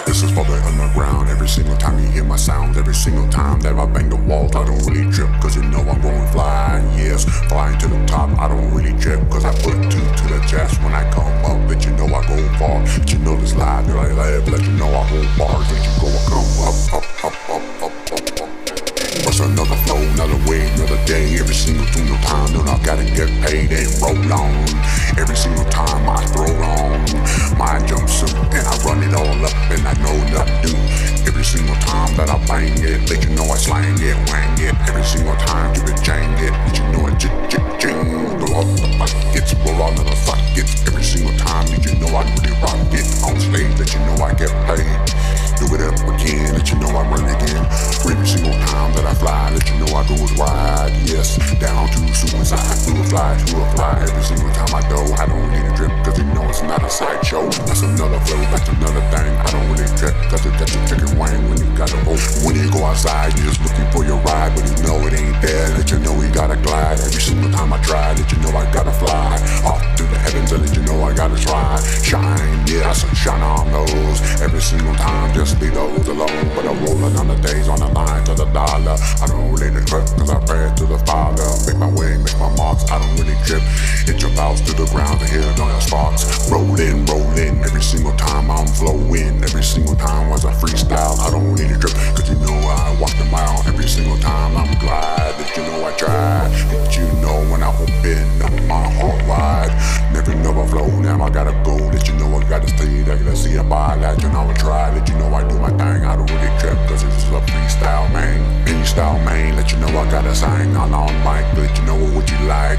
This is for the underground. Every single time you hear my sound, every single time that I bang the walls, I don't really trip, cause you know I'm going fly. Yes, flying to the top, I don't really trip, cause I put two to the chest when I come up. Let you know I go far, let you know this life that I live, let you know I hold bars, let you go, I come up. What's another flow, another way, another day. Every single time, then I gotta get paid and roll on. Every single time I throw on my jumpsuit and I run it all up and I know what to do. Every single time that I bang it, let you know I slang it, wang it. Every single time you can jang it, let you know I jing. Blow up the buckets, blow out the sockets. Every single time, let you know I really rock it. On stage, let you know I get paid. Do it up again, let you know I run again. Every single time that I fly, let you know I go ride. Yes, down to suicide, to a fly. Every single time I go, I don't need a drip, cause you know it's not a sideshow. That's another flow, that's another thing. I don't really trip, cause it got your chicken wang when you gotta go. When you go outside, you're just looking for your ride, but you know it ain't there. Let you know we gotta glide. Every single time I try, let you know I gotta fly. Off to the heavens, and let you know I gotta try. Shine, yeah, sunshine on those. Every single time, just leave those alone. But I'm rolling on the days on the line to the dollar. I don't really trip, cause I pray to the Father. Make my way, make my marks, I don't really trip. Hit your bounce to the ground and hit on your sparks. Rollin', every single time I'm flowing. Every single time was a freestyle. I don't need a trip, cause you know I walk the mile. Every single time I'm glad that you know I try. That you know when I open up my heart wide. Never flow, now I gotta go. That you know I gotta stay there, gotta see a by that you know I try. That you know I do my thing, I don't really trip, cause it's a freestyle, man. Freestyle, man, let you know I gotta sing on mic. Let you know what you like.